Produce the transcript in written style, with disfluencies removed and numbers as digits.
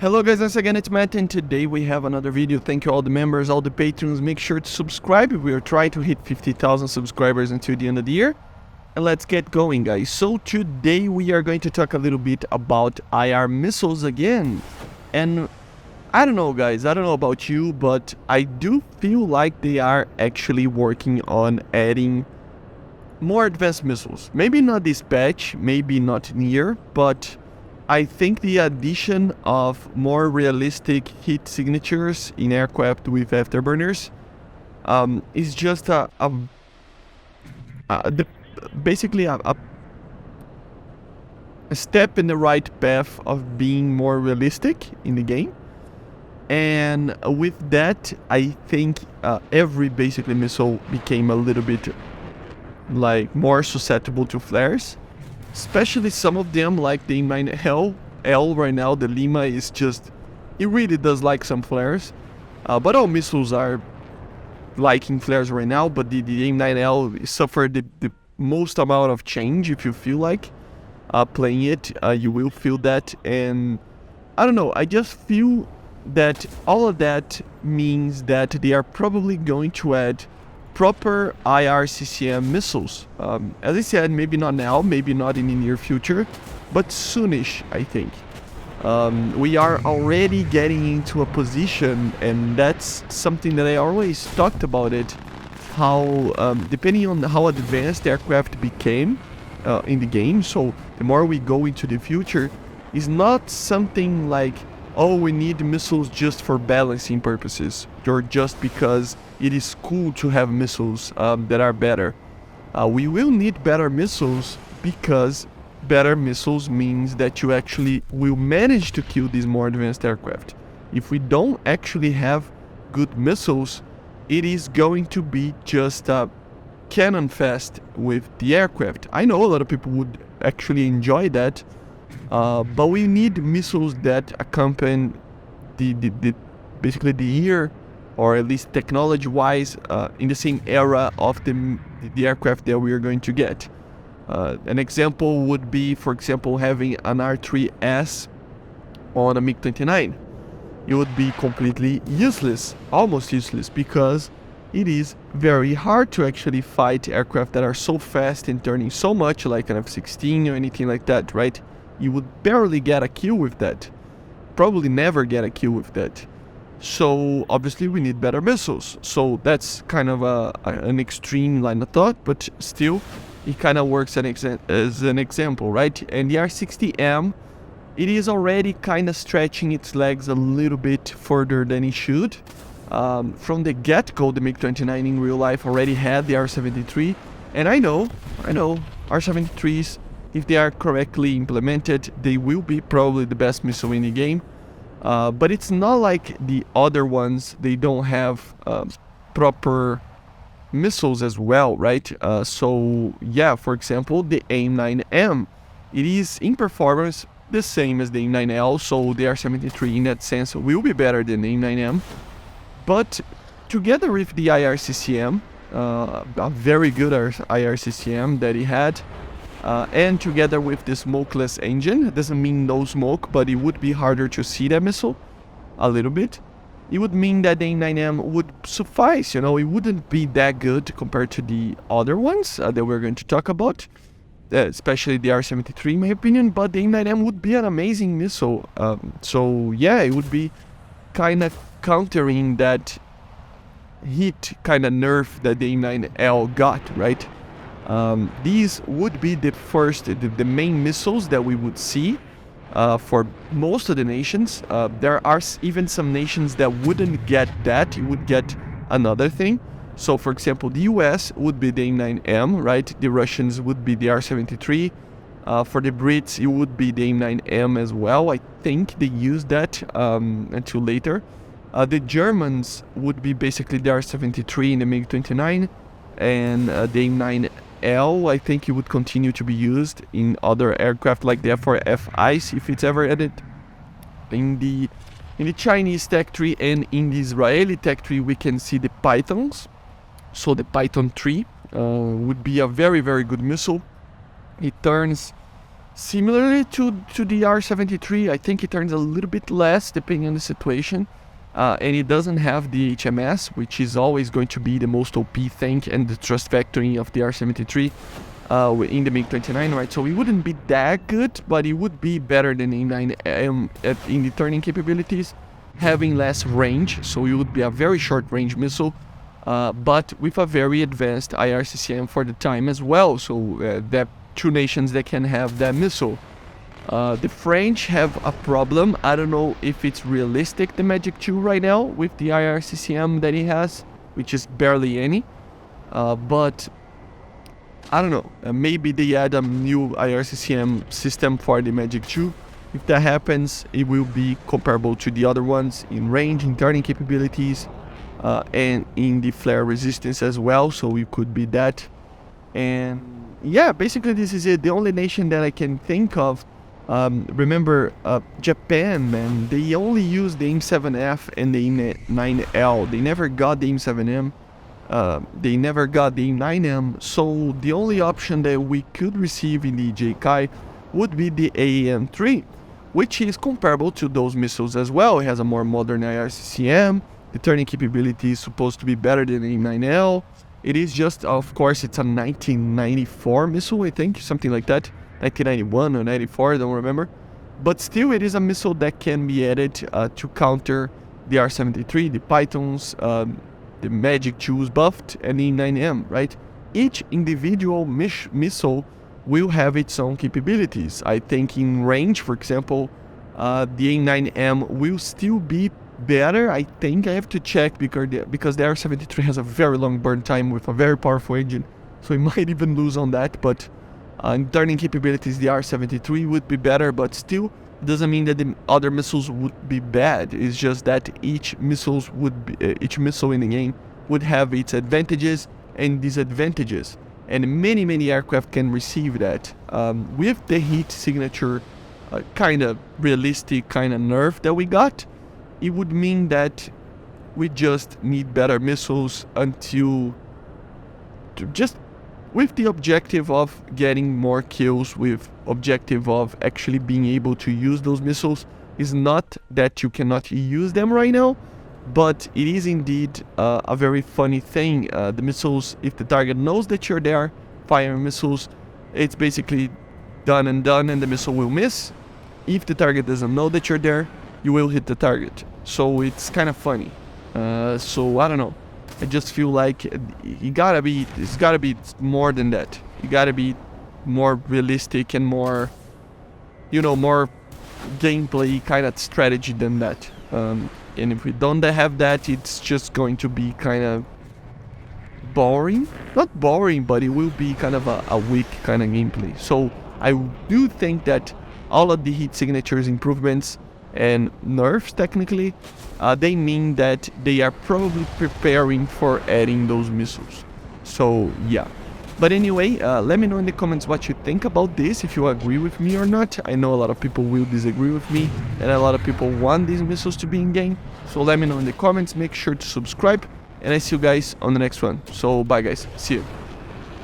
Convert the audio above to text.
Hello guys, once again it's Matt, and today we have another video. Thank you all the members, all the patrons. Make sure to subscribe. We are trying to hit 50,000 subscribers until the end of the year. And let's get going, guys. So today we are going to talk a little bit about IR missiles again. And I don't know, guys, I don't know about you, but I do feel like they are actually working on adding more advanced missiles. Maybe not this patch, maybe not near, but I think the addition of more realistic heat signatures in aircraft with afterburners is just basically a step in the right path of being more realistic in the game. And with that, I think every basically missile became a little bit like more susceptible to flares. Especially some of them, like the M9L right now, the Lima is just, it really does like some flares. But all missiles are liking flares right now, but the M9L suffered the most amount of change. If you feel like playing it, you will feel that. And I don't know, I just feel that all of that means that they are probably going to add proper IRCCM missiles. As I said, maybe not now, maybe not in the near future, but soonish, I think. We are already getting into a position, and that's something that I always talked about it, how depending on how advanced the aircraft became in the game, so the more we go into the future, is not something like, oh, we need missiles just for balancing purposes, or just because it is cool to have missiles that are better. We will need better missiles because better missiles means that you actually will manage to kill these more advanced aircraft. If we don't actually have good missiles, it is going to be just cannon fest with the aircraft. I know a lot of people would actually enjoy that, but we need missiles that accompany the basically the year, or at least technology-wise, in the same era of the aircraft that we are going to get. An example would be, for example, having an R3S on a MiG-29. It would be completely useless, almost useless, because it is very hard to actually fight aircraft that are so fast and turning so much, like an F-16 or anything like that, right? You would barely get a kill with that. Probably never get a kill with that. So obviously we need better missiles. So that's kind of an extreme line of thought, but still it kind of works as an example, right? And the R60M, it is already kind of stretching its legs a little bit further than it should. From the get-go, the MiG-29 in real life already had the R73, and I know, R73s, if they are correctly implemented, they will be probably the best missile in the game. But it's not like the other ones, they don't have proper missiles as well, right? So yeah, for example, the M9M, it is in performance the same as the M9L, so the R73 in that sense will be better than the M9M. But together with the IRCCM, a very good IRCCM that it had, and together with the smokeless engine, it doesn't mean no smoke, but it would be harder to see that missile a little bit. It would mean that the M9M would suffice, it wouldn't be that good compared to the other ones that we're going to talk about, especially the R73 in my opinion, but the M9M would be an amazing missile. So yeah, it would be kind of countering that heat kind of nerf that the M9L got, right? These would be the main missiles that we would see for most of the nations. There are even some nations that wouldn't get that, you would get another thing. So for example, the US would be the M9M, right? The Russians would be the R73. For the Brits, it would be the M9M as well. I think they used that until later. The Germans would be basically the R73 in the MiG-29, and the M9L, I think it would continue to be used in other aircraft like the F4F ICE if it's ever added. In the Chinese tech tree and in the Israeli tech tree, we can see the Pythons. So the Python 3 would be a very, very good missile. It turns Similarly to the R73, I think it turns a little bit less depending on the situation. And it doesn't have the HMS, which is always going to be the most OP thing and the thrust vectoring of the R73 in the MiG-29, right? So it wouldn't be that good, but it would be better than the 9M in the turning capabilities, having less range, so it would be a very short range missile, but with a very advanced IRCCM for the time as well, so that two nations that can have that missile. The French have a problem. I don't know if it's realistic, the MatAWG 2 right now, with the IRCCM that he has, which is barely any. But I don't know. Maybe they add a new IRCCM system for the MatAWG 2. If that happens, it will be comparable to the other ones in range, in turning capabilities, and in the flare resistance as well. So it could be that. And yeah, basically this is it. The only nation that I can think of. Remember, Japan, man, they only use the AIM-7F and the AIM-9L. They never got the AIM-7M. They never got the AIM-9M. So the only option that we could receive in the JK would be the AAM-3, which is comparable to those missiles as well. It has a more modern IRCCM. The turning capability is supposed to be better than the AIM-9L. It is just, of course, it's a 1994 missile, I think, something like that. 1991 or 94, I don't remember. But still, it is a missile that can be added to counter the R-73, the Pythons, the MatAWG 2's buffed, and the AIM-9M, right? Each individual missile will have its own capabilities. I think in range, for example, the AIM-9M will still be better. I think I have to check because the R-73 has a very long burn time with a very powerful engine, so it might even lose on that, but in turning capabilities, the R-73 would be better, but still doesn't mean that the other missiles would be bad. It's just that each missile in the game would have its advantages and disadvantages, and many aircraft can receive that. With the heat signature, kind of realistic kind of nerf that we got, it would mean that we just need better missiles with the objective of getting more kills, with objective of actually being able to use those missiles. Is not that you cannot use them right now, but it is indeed a very funny thing. The missiles, if the target knows that you're there, firing missiles, it's basically done and the missile will miss. If the target doesn't know that you're there, you will hit the target. So it's kind of funny. So I don't know. I just feel like it's gotta be more than that. You gotta be more realistic and more, more gameplay kind of strategy than that. And if we don't have that, it's just going to be kind of boring. Not boring, but it will be kind of a weak kind of gameplay. So I do think that all of the heat signatures improvements and nerfs technically, they mean that they are probably preparing for adding those missiles. So yeah, but anyway, let me know in the comments what you think about this, if you agree with me or not. I know a lot of people will disagree with me and a lot of people want these missiles to be in game, so let me know in the comments. Make sure to subscribe and I see you guys on the next one. So bye guys, see you.